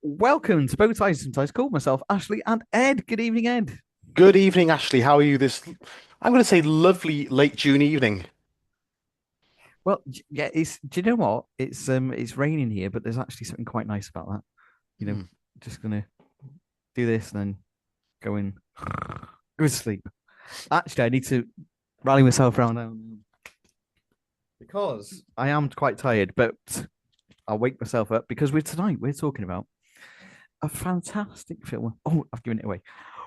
Welcome to Bow Ties, sometimes called myself Ashley and Ed. Good evening, Ed. Good evening, Ashley. How are you I'm going to say lovely late June evening. Well, yeah, it's. Do you know what? It's raining here, but there's actually something quite nice about that. You know, Hmm. just gonna do this and then go and go to sleep. Actually, I need to rally myself around now because I am quite tired, but I'll wake myself up because we're talking about a fantastic film. Oh, I've given it away.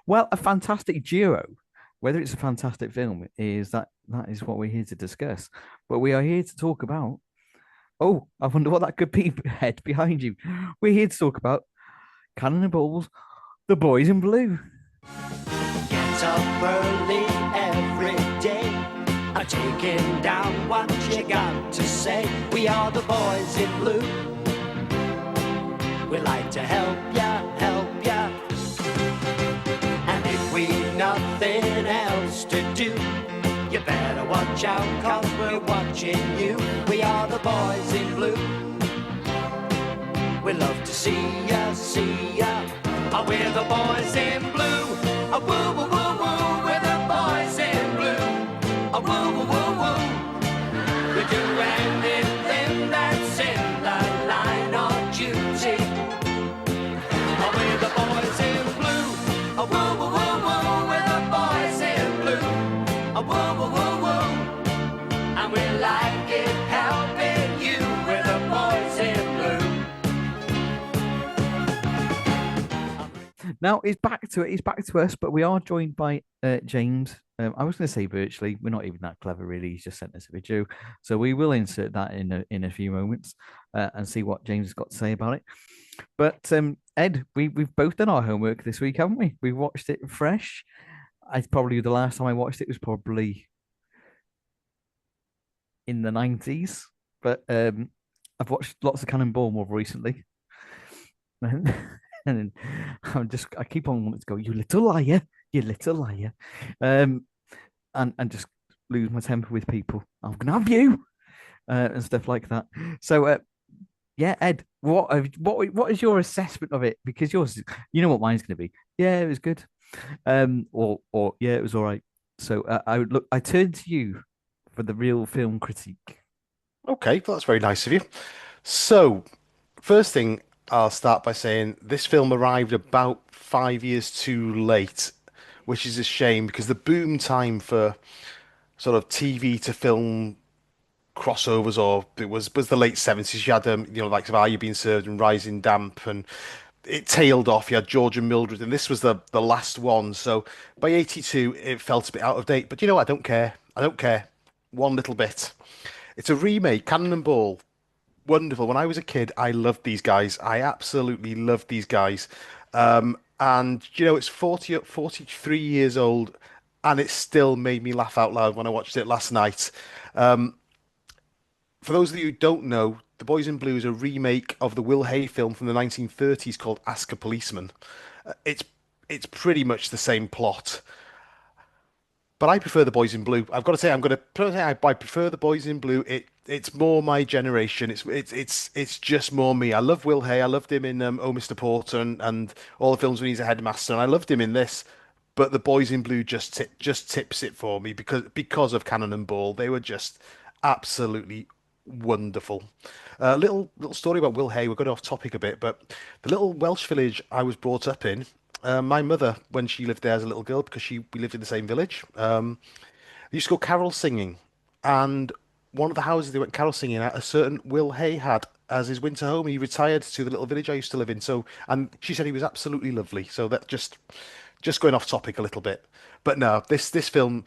Well, a fantastic duo. Whether it's a fantastic film is that is what we're here to discuss. But we are here to talk about. Oh, I wonder what that could be head behind you. We're here to talk about Cannonballs, the boys in blue. Get up early every day. I'm taking down what you got to say. We are the boys in blue. We like to help ya, help ya. And if we've nothing else to do, you better watch out, cause we're watching you. We are the boys in blue. We love to see ya, see ya. Oh, we're the boys in blue. Oh, woo, woo, woo, woo. We're the boys in blue. Oh, woo, woo, woo, woo. We do anything that's in the line of duty. Oh, we're the boys in blue. Oh, woo, woo, woo, woo. We're the boys in blue. Oh, woo, woo, woo, woo. And we like it helping you. We're the boys in blue. Now it's back to it. It's back to us, but we are joined by James. I was going to say virtually. We're not even that clever, really. He's just sent us a video, so we will insert that in a few moments and see what James has got to say about it. But Ed, we've both done our homework this week, haven't we? We watched it fresh. I probably the last time I watched it was probably in the 90s, but I've watched lots of Cannonball more recently. And, and I keep on wanting to go, you little liar, you little liar. Um and just lose my temper with people. I'm gonna have you and stuff like that. So yeah, Ed, what is your assessment of it? Because yours, you know what mine's gonna be. Yeah, it was good. Or yeah, it was all right. So I turn to you for the real film critique. Okay, well, that's very nice of you. So, first thing, I'll start by saying this film arrived about 5 years too late, which is a shame because the boom time for sort of TV to film crossovers, or it was the late 70s. You had like of Are You Being Served and Rising Damp, and it tailed off. You had George and Mildred, and this was the last one. So by 82, it felt a bit out of date. But you know what? I don't care. I don't care one little bit. It's a remake, Cannonball. Wonderful. When I was a kid, I loved these guys. I absolutely loved these guys. And it's 43 years old, and it still made me laugh out loud when I watched it last night. For those of you who don't know, The Boys in Blue is a remake of the Will Hay film from the 1930s called Ask a Policeman. It's pretty much the same plot, but I prefer The Boys in Blue. I've got to say, I prefer The Boys in Blue. It's more my generation. It's just more me. I love Will Hay. I loved him in Oh Mr. Porter and all the films when he's a headmaster, and I loved him in this. But The Boys in Blue just tips it for me because of Cannon and Ball. They were just absolutely wonderful. Little story about Will Hay. We're going off topic a bit, but the little Welsh village I was brought up in. My mother, when she lived there as a little girl, because we lived in the same village, they used to go carol singing, and one of the houses they went carol singing at, a certain Will Hay had as his winter home. He retired to the little village I used to live in. So, and she said he was absolutely lovely. So that just going off topic a little bit, but no, this film,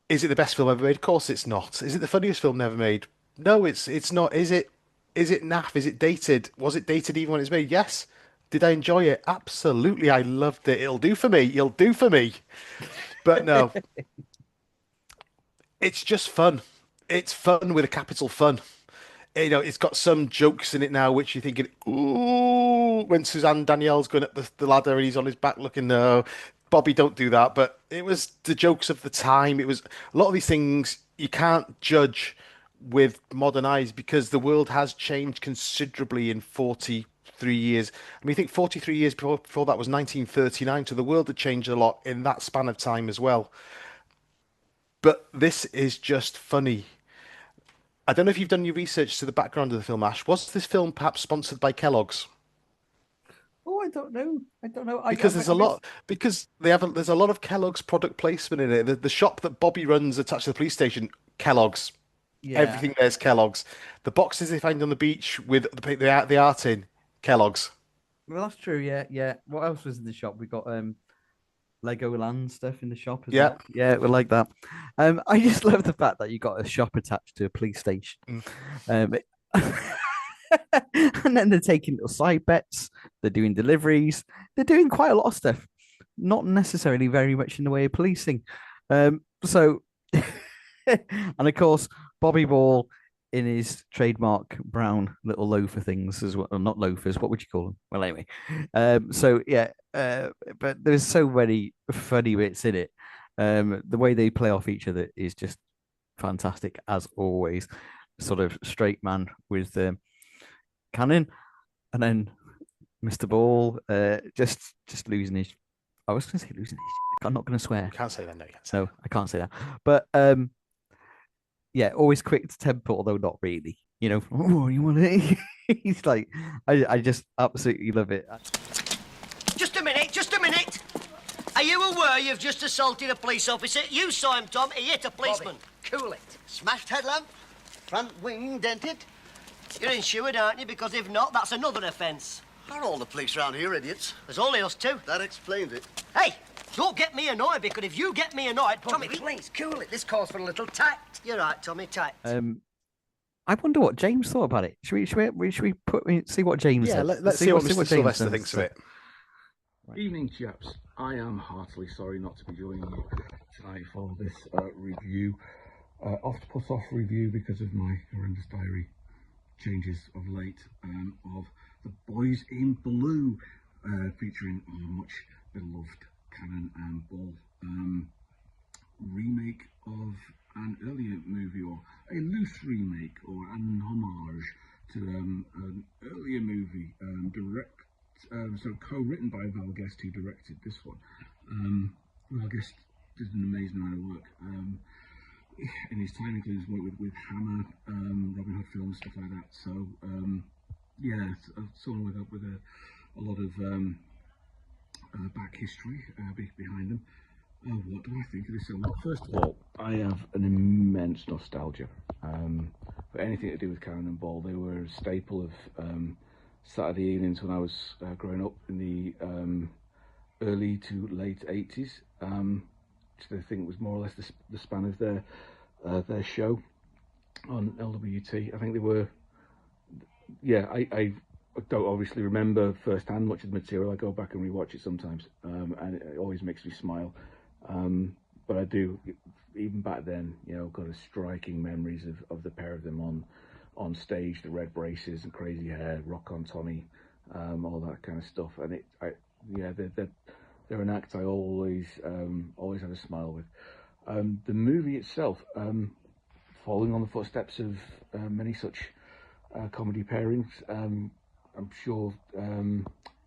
is it the best film ever made? Of course it's not. Is it the funniest film never made? No, it's not. Is it naff? Is it dated? Was it dated even when it's made? Yes. Did I enjoy it? Absolutely. I loved it. It'll do for me. It'll do for me. But no, it's just fun. It's fun with a capital fun. It's got some jokes in it now, which you're thinking, ooh, when Suzanne Danielle's going up the ladder and he's on his back looking, no, Bobby, don't do that. But it was the jokes of the time. It was a lot of these things you can't judge with modern eyes because the world has changed considerably in 40 years. I mean, I think 43 years before that was 1939, so the world had changed a lot in that span of time as well. But this is just funny. I don't know if you've done your research to the background of the film, Ash. Was this film perhaps sponsored by Kellogg's? Oh, I don't know. I don't know. Because there's a lot, because there's a lot of Kellogg's product placement in it. The shop that Bobby runs attached to the police station, Kellogg's. Yeah. Everything there's Kellogg's. The boxes they find on the beach with the art in, Kellogg's. Well, that's true. Yeah, yeah. What else was in the shop? We got Legoland stuff in the shop as Yeah. well. Yeah, we like that. I just love the fact that you got a shop attached to a police station. Um, and then they're taking little side bets. They're doing deliveries. They're doing quite a lot of stuff. Not necessarily very much in the way of policing. So, and of course, Bobby Ball in his trademark brown little loafer things as well. Not loafers. What would you call them? Well, anyway. So yeah. But there's so many funny bits in it. The way they play off each other is just fantastic as always. Sort of straight man with Cannon, and then Mr. Ball just losing his. I was going to say losing his. I'm not going to swear. You can't say that. No, you can't say No, I can't say that. But yeah, always quick to temper, although not really. You know, oh, you want to? He's like, I just absolutely love it. Just a minute, just a minute. Are you aware you've just assaulted a police officer? You saw him, Tom. He hit a policeman. Bobby, cool it. Smashed headlamp, front wing dented. You're insured, aren't you? Because if not, that's another offence. Are all the police round here idiots? There's only us two. That explains it. Hey, don't get me annoyed, because if you get me annoyed... Tommy, please, cool it. This calls for a little tact. You're right, Tommy, tact. I wonder what James thought about it. Should we see what James Yeah, said? let's see what Mr. Sylvester thinks of it. Evening, chaps. I am heartily sorry not to be joining you tonight for this review. Off review because of my horrendous diary changes of late of The Boys in Blue, featuring our much beloved Cannon and Ball. Remake of an earlier movie, or a loose remake, or an homage to an earlier movie, so co-written by Val Guest, who directed this one. Val Guest did an amazing amount of work in his time, including his work with Hammer, Robin Hood films, stuff like that. So yeah, someone with a lot of back history behind them. What do I think of this film? Well, first of all, I have an immense nostalgia for anything to do with Cannon and Ball. They were a staple of Saturday evenings when I was growing up in the early to late 80s. Which I think was more or less the span of their show on LWT. I think they were, yeah, I don't obviously remember firsthand much of the material. I go back and rewatch it sometimes, and it always makes me smile. But I do, even back then, you know, got a striking memories of the pair of them on stage, the red braces and crazy hair, Rock on Tommy, all that kind of stuff. And they're an act I always have a smile with. The movie itself, following on the footsteps of many such comedy pairings. I'm sure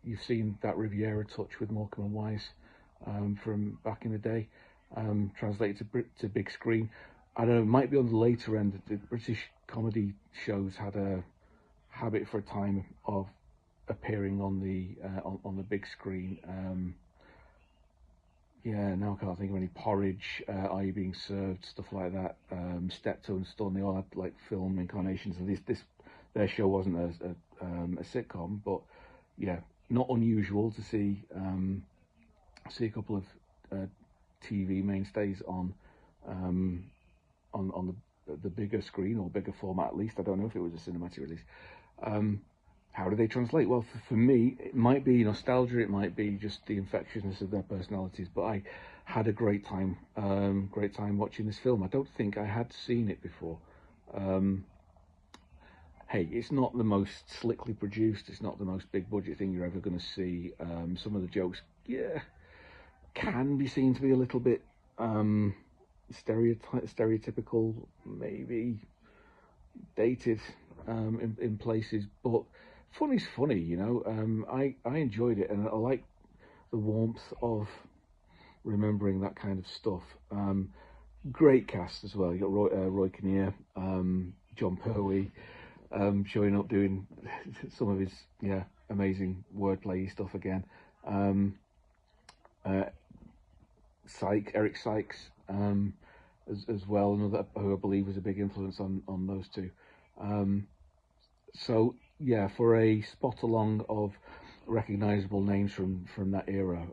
you've seen that Riviera touch with Morecambe and Wise from back in the day, translated to big screen. I don't know, it might be on the later end. The British comedy shows had a habit for a time of appearing on the big screen. Yeah, now I can't think of any. Porridge, Are You Being Served, stuff like that. Steptoe and Stone, they all had like film incarnations. And their show wasn't a sitcom, but yeah, not unusual to see a couple of TV mainstays on the bigger screen, or bigger format at least. I don't know if it was a cinematic release. How do they translate? Well, for me, it might be nostalgia, it might be just the infectiousness of their personalities, but I had a great time watching this film. I don't think I had seen it before. Hey, it's not the most slickly produced, it's not the most big budget thing you're ever going to see. Some of the jokes, yeah, can be seen to be a little bit stereotypical, maybe dated in places, but funny's funny, you know. I enjoyed it, and I like the warmth of remembering that kind of stuff. Great cast as well. You got Roy Kinnear, John Pertwee, showing up doing some of his amazing wordplay stuff again. Eric Sykes, as well, another who I believe was a big influence on those two. So yeah, for a spot along of recognizable names from that era,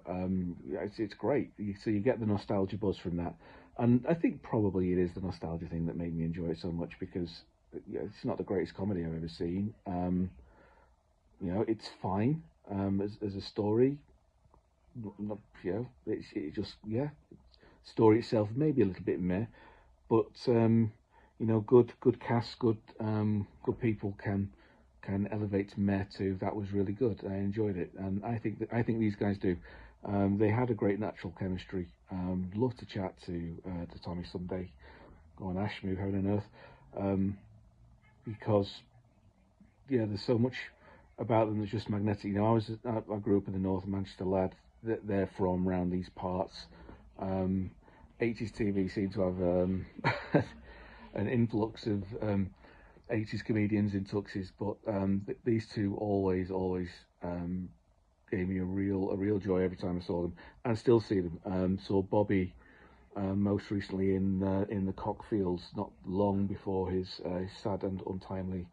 it's great. So you get the nostalgia buzz from that, and I think probably it is the nostalgia thing that made me enjoy it so much, because it's not the greatest comedy I've ever seen. It's fine as a story. Not, it just story itself maybe a little bit meh, but good cast, good people can elevate to meh too. That was really good. I enjoyed it, and I think these guys do. They had a great natural chemistry. Love to chat to Tommy someday. Go on, Ash, move heaven and earth, because there's so much about them that's just magnetic. I grew up in the north, Manchester lad. They're from around these parts. 80s TV seemed to have an influx of 80s comedians in tuxes, but these two always gave me a real joy every time I saw them, and still see them. Saw Bobby most recently in the Cockfields not long before his sad and untimely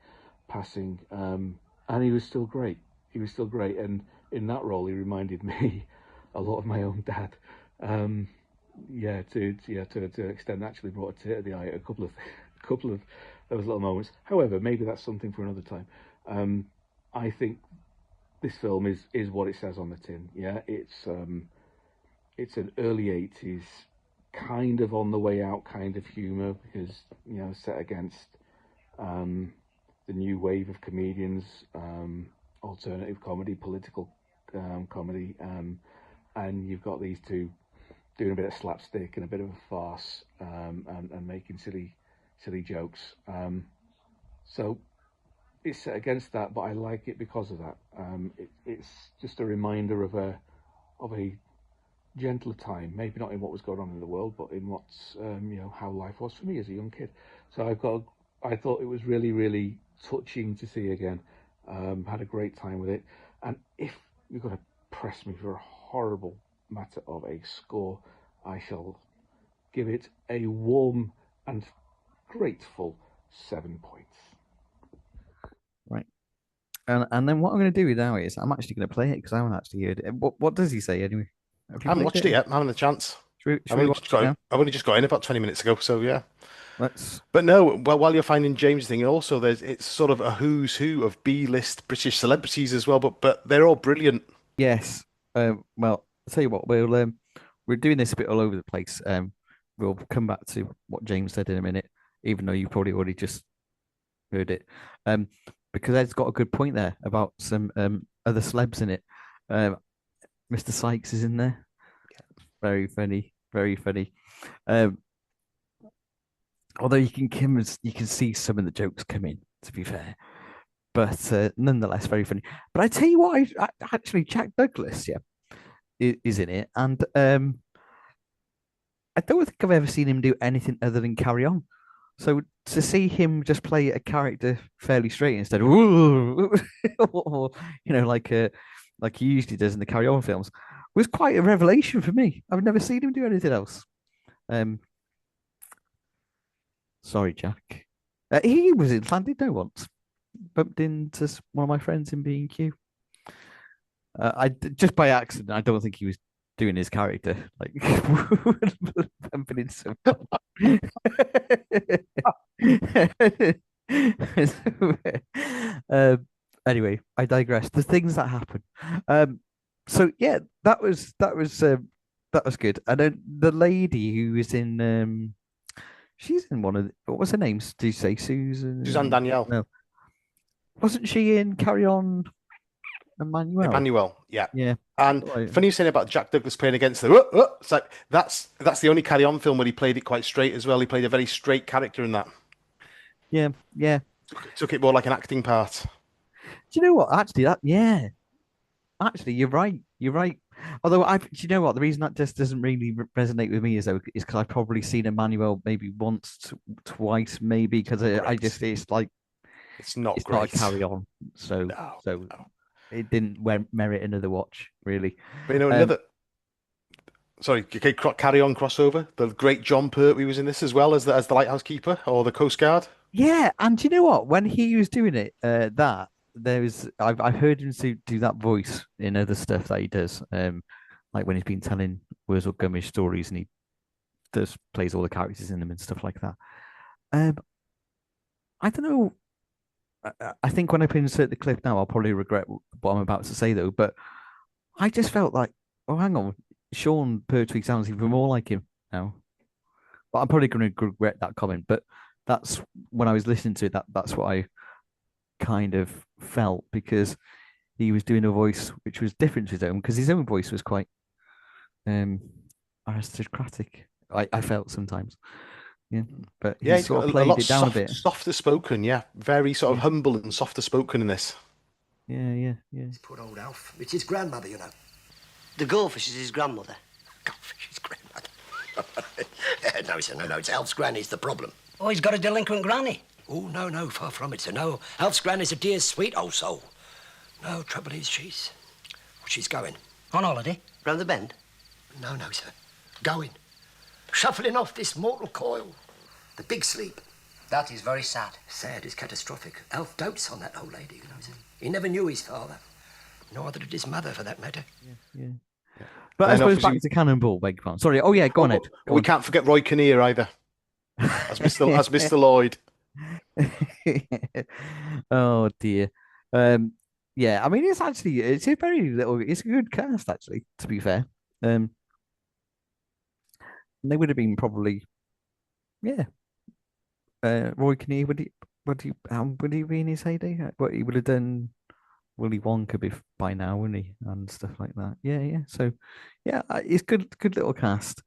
passing, and he was still great. And in that role, he reminded me a lot of my own dad. To extent, actually brought a tear to the eye at a couple of those little moments. However, maybe that's something for another time. I think this film is what it says on the tin. Yeah, it's an early 80s kind of on the way out kind of humor, because set against the new wave of comedians, alternative comedy, political comedy, and you've got these two doing a bit of slapstick and a bit of a farce, and making silly jokes. So it's set against that, but I like it because of that. It's just a reminder of a gentler time, maybe not in what was going on in the world, but in what's how life was for me as a young kid. So I thought it was really, really touching to see again. Had a great time with it, and if you're going to press me for a horrible matter of a score, I shall give it a warm and grateful 7 points. Right. And then what I'm going to do now is I'm actually going to play it, because I haven't actually heard it. What does he say anyway? I haven't watched it yet. I'm having a chance. Should we watch it now? I've only just got in about 20 minutes ago, so yeah. Let's. But no, well, while you're finding James' thing, also it's sort of a who's who of B-list British celebrities as well, but they're all brilliant. Yes. Well, I'll tell you what, we're doing this a bit all over the place. We'll come back to what James said in a minute, even though you probably already just heard it. Because Ed's got a good point there about some other celebs in it. Mr. Sykes is in there. Very funny, very funny. Although you can see some of the jokes come in, to be fair, but nonetheless very funny. But I tell you what, I actually Jack Douglas, is in it, and I don't think I've ever seen him do anything other than Carry On. So to see him just play a character fairly straight instead of like he usually does in the Carry On films was quite a revelation for me. I've never seen him do anything else. Sorry, Jack. He was in Llandudno once. Bumped into one of my friends in B&Q. I just by accident. I don't think he was doing his character, like bumping into someone. Anyway, I digress. The things that happen. So yeah, that was good. And then the lady who was in she's in one of what was her name? Did you say Susan? Suzanne Danielle. No. Wasn't she in Carry On? Emmanuel, yeah. Yeah. And funny you saying about Jack Douglas playing against the it's like that's the only Carry On film where he played it quite straight as well. He played a very straight character in that. Yeah. Took it more like an acting part. you know what? Actually, actually, you're right. You're right. Although do you know what? The reason that just doesn't really resonate with me is because I've probably seen Emmanuel maybe once, twice, maybe because I Great. just it's like It's not it's not a great. carry on. So No, so no. it didn't merit another watch, really. But Um, another. Sorry, okay, carry on crossover. The great John Pertwee was in this as well as the lighthouse keeper or the Coast Guard. yeah, and do you know what? When he was doing it, I've heard him do that voice in other stuff that he does. Like when he's been telling Wurzel Gummidge stories and he does plays all the characters in them and stuff like that. Um, I don't know. I think when I insert the clip now, I'll probably regret what I'm about to say though. But I just felt like, oh, hang on, Sean Pertwee sounds even more like him now. But I'm probably going to regret that comment. But that's when I was listening to it. That's what I kind of felt because he was doing a voice which was different to his own because his own voice was quite um aristocratic. I felt sometimes, yeah, but he Yeah, he's sort got of a played lot it down a bit. softer spoken. Yeah, very sort of Yeah, humble and softer spoken in this. yeah. Poor old Alf. It's his grandmother, you know. The goldfish is his grandmother. Goldfish, his grandmother. No, sir, no, it's Alf's granny's the problem. Oh, he's got a delinquent granny. Oh, no, far from it, sir. No, Alf's granny's a dear, sweet old soul. No, trouble is she's going. On holiday? Round the bend? No, sir. Going. Shuffling off this mortal coil. The big sleep. That is very sad. Sad is catastrophic. Alf dotes on that old lady, you know, sir. He never knew his father. Nor did his mother, for that matter. Yeah. But I And suppose obviously, back to Cannonball, beg your pardon. Sorry. Oh yeah, go on, Ed. Go we on. can't forget Roy Kinnear either as Mr. Lloyd. Oh dear. Um, yeah. I mean, it's a very little. It's a good cast actually. To be fair, um, they would have been probably yeah. Roy Kinnear would he be in his heyday? What he would have done Willy Wonka by now, wouldn't he? And stuff like that. Yeah. So, yeah, it's good little cast,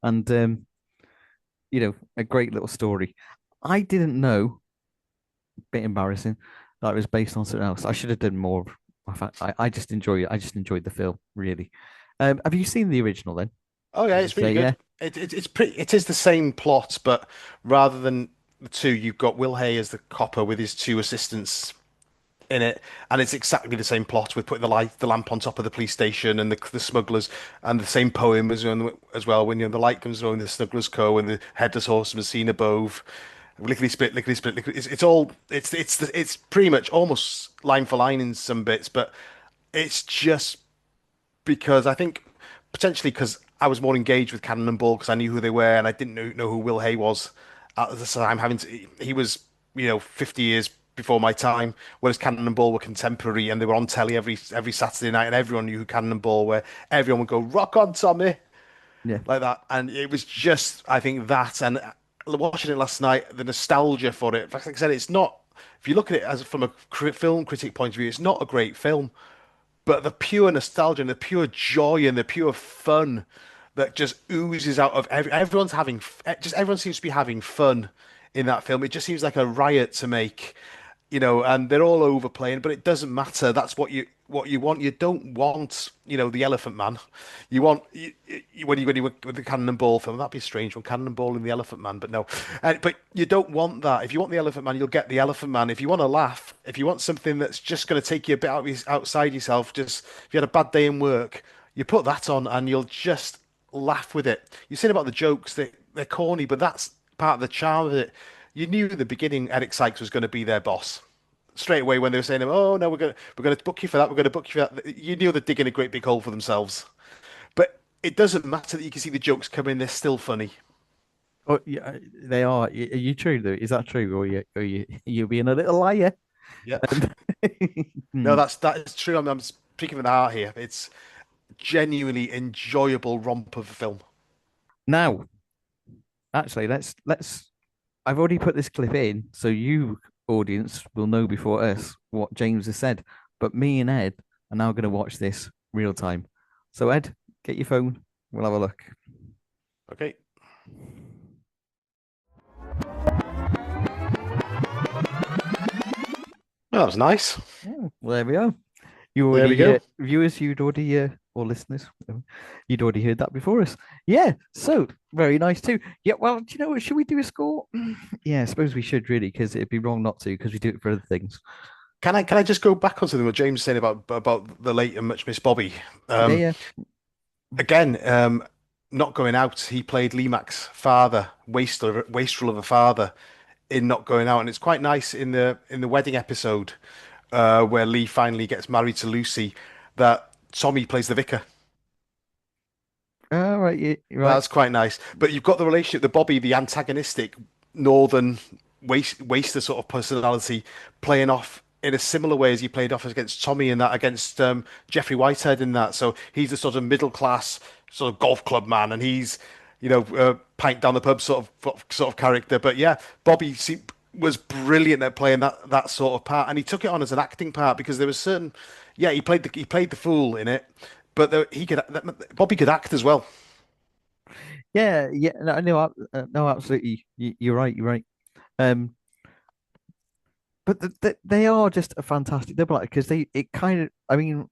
and a great little story. I didn't know, bit embarrassing, that it was based on something else. I should have done more. In fact, I just enjoy it. I just enjoyed the film, really. Have you seen the original then? Oh yeah, Did you it's really say, yeah? good. It's pretty. It is the same plot, but rather than the two, you've got Will Hay as the copper with his two assistants in it, and it's exactly the same plot with putting the lamp on top of the police station and the smugglers, and the same poem as well when the light comes on the smugglers co and the headless horseman seen above, lickety split, lickety split, lickety, it's all it's pretty much almost line for line in some bits, but it's just because I think potentially because I was more engaged with Cannon and Ball because I knew who they were and I didn't know who Will Hay was at the time. He was 50 years before my time, whereas Cannon and Ball were contemporary and they were on telly every Saturday night and everyone knew who Cannon and Ball were. Everyone would go rock on Tommy Yeah. like that, and it was just I think that and watching it last night, the nostalgia for it. Like I said, it's not. If you look at it as from a film critic point of view, it's not a great film, but the pure nostalgia and the pure joy and the pure fun that just oozes out of everyone seems to be having fun in that film. It just seems like a riot to make, and they're all overplaying, but it doesn't matter. That's what you want. You don't want, the Elephant Man. You want when you with the Cannonball film. That'd be strange, one Cannonball and the Elephant Man, but no. But you don't want that. If you want the Elephant Man, you'll get the Elephant Man. If you want to laugh, if you want something that's just going to take you a bit outside yourself, just if you had a bad day in work, you put that on and you'll just laugh with it. You're saying about the jokes that they're corny, but that's part of the charm of it. You knew at the beginning Eric Sykes was going to be their boss straight away when they were saying, "Oh no, we're going to book you for that. We're going to book you for that." You knew they're digging a great big hole for themselves. But it doesn't matter that you can see the jokes coming; they're still funny. Oh, yeah, they are. Are you true though? Is that true, or you being a little liar? Yeah. No, Hmm. that is true. I'm speaking from the heart here. It's genuinely enjoyable romp of a film. Now, actually, let's. I've already put this clip in, so you audience will know before us what James has said. But me and Ed are now going to watch this real time. So Ed, get your phone. We'll have a look. Okay. Well, that was nice. Well, there we are. You There we already, go. viewers, you'd already, or listeners, you'd already heard that before us. Yeah, so very nice too. Yeah, well, do you know what? Should we do a score? Yeah, I suppose we should really, because it'd be wrong not to, because we do it for other things. Can I just go back on something what James was saying about the late and much missed Bobby? Yeah, yeah. Again, not going out. He played Lee Mac's father, wastrel of a father, in Not Going Out, and it's quite nice in the wedding episode where Lee finally gets married to Lucy. That Tommy plays the vicar. All right, yeah, you're right. That's quite nice. But you've got the relationship, the Bobby, the antagonistic northern waster sort of personality, playing off in a similar way as he played off against Tommy in that, against Jeffrey Whitehead in that. So he's the sort of middle class sort of golf club man, and he's pint down the pub sort of character. But yeah, was brilliant at playing that sort of part, and he took it on as an acting part because there was certain, yeah, he played the fool in it, but Bobby could act as well. Yeah, yeah. No, no, no, absolutely. You're right. You're right. Um, but they are just a fantastic double act because it kind of. I mean,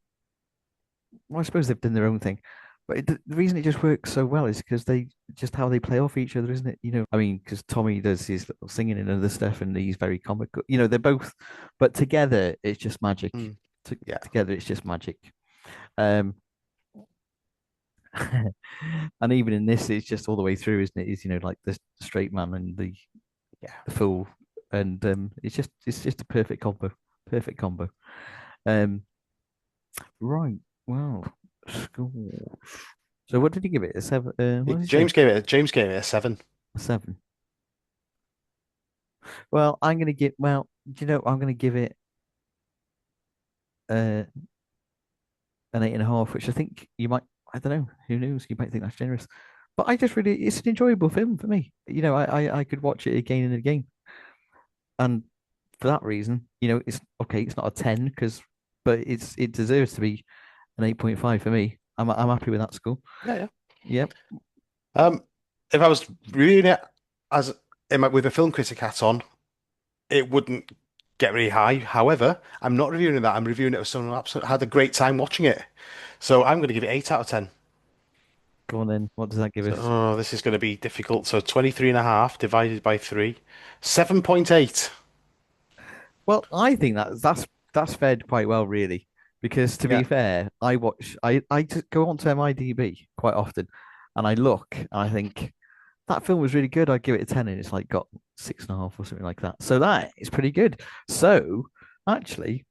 well, I suppose they've done their own thing, but the reason it just works so well is because they just how they play off each other, isn't it? I mean, because Tommy does his little singing and other stuff, and he's very comical. They're both, but together it's just magic. Mm, yeah. Together it's just magic. Um, and even in this, it's just all the way through, isn't it? Is like the straight man and Yeah. the fool, and it's just a perfect combo, perfect combo. Um, right. Well, scores. So what did you give it? A seven? What did you James say? James gave it a 7. A seven. Well, I'm gonna give. Well, do you know? I'm gonna give it uh an 8.5, which I think you might. I don't know. Who knows? You might think that's generous, but I just really, it's an enjoyable film for me. I could watch it again and again, and for that reason, it's okay. It's not a 10 but it deserves to be an 8.5 for me. I'm happy with that score. Yeah, yeah. Yep. If I was reviewing it with a film critic hat on, it wouldn't get really high. However, I'm not reviewing that. I'm reviewing it with someone who absolutely had a great time watching it. So I'm going to give it 8 out of 10. Go on then. What does that give us? Oh, this is going to be difficult. So 23.5 divided by 3, 7.8. Well, I think that's fared quite well, really, because to Yeah. be fair, I just go onto MIDB quite often, and I look and I think that film was really good. I'd give it a 10, and it's like got 6.5 or something like that. So that is pretty good. So actually,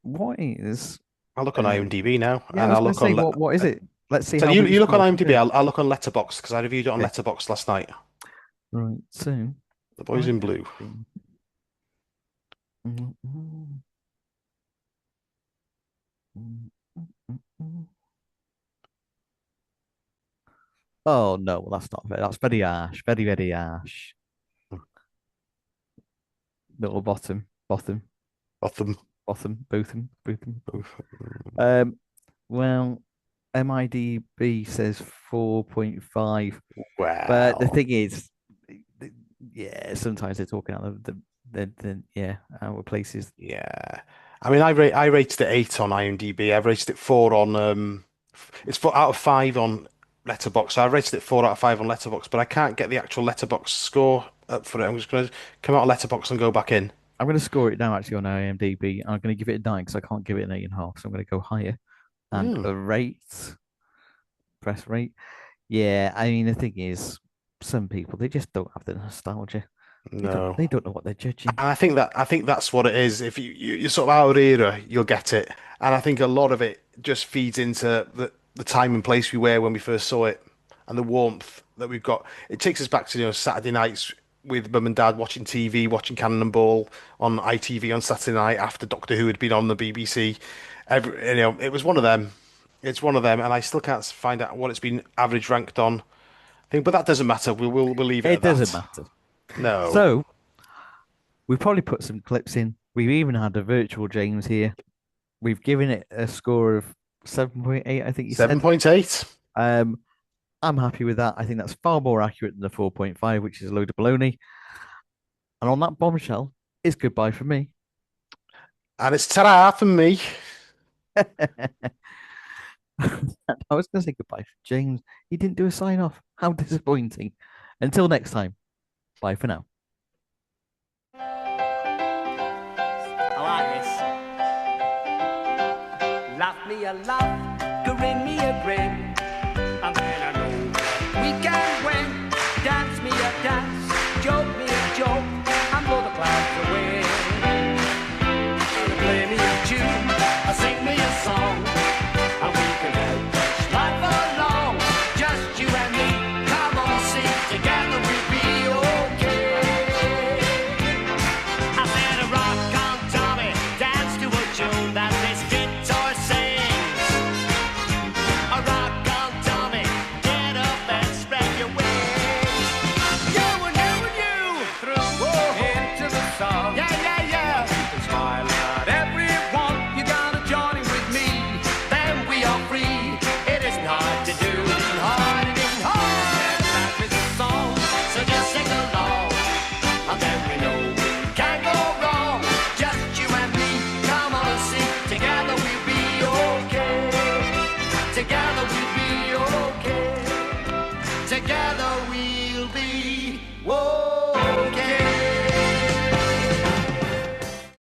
what is I'll look on IMDb now, yeah, I and was I'll going look to say on. what is it? Let's see So how you, we you look on score. IMDb. Yeah. I'll look on Letterboxd because I reviewed it on Okay. Letterboxd last night. Right. So The Boys in Blue. Oh no, well, that's not fair. That's very harsh. Very, very harsh. Little Gotham. botham. Um, well, MIDB says 4.5, but the Wow. thing is, yeah, sometimes they're talking out of yeah, our places. Yeah. I mean, I rated it 8 on IMDb. I've rated it 4 on it's 4 out of 5 on Letterboxd. So I rated it 4 out of 5 on Letterboxd, but I can't get the actual Letterboxd score up for it. I'm just going to come out of Letterboxd and go back in. I'm going to score it now actually on IMDb. I'm going to give it a 9 because I can't give it an 8.5. So I'm going to go higher and Hmm. a rate. Press rate. Yeah, I mean the thing is, some people they just don't have the nostalgia. No. They don't know what they're judging. And I think that's what it is. If you're sort of our era, you'll get it. And I think a lot of it just feeds into the time and place we were when we first saw it, and the warmth that we've got. It takes us back to Saturday nights with mum and dad watching TV, watching Cannonball on ITV on Saturday night after Doctor Who had been on the BBC. It was one of them. It's one of them, and I still can't find out what it's been average ranked on. But that doesn't matter. We'll leave it It at doesn't that. matter. No. So we probably put some clips in. We've even had a virtual James here. We've given it a score of 7.8, I think you said. 7.8. I'm happy with that. I think that's far more accurate than the 4.5, which is a load of baloney. And on that bombshell, it's goodbye from me. And it's ta-ra from me. I was going to say goodbye, James. He didn't do a sign off. How disappointing. Until next time, bye for now. I like this. Laugh me a laugh, grin me a grin, and then I know we can win. Dance me a dance, joke me a joke, and blow the clouds away. And play me a tune, sing me a song, and we can have this life along. Just you and me, come on, sing together, we'll be okay. I said, rock on, Tommy, dance to a tune that this guitar sings. Rock on, Tommy, get up and spread your wings. You and you and you, through into the song. Yeah, yeah, yeah. You can smile at everyone. You gotta join in with me. Then we are free. It isn't hard to do. Hard, it isn't hard. Life is a song, so just sing along. And then we know we can't go wrong. Just you and me, come on, sing. Together we'll be okay. Together we'll be okay. Together we'll be okay.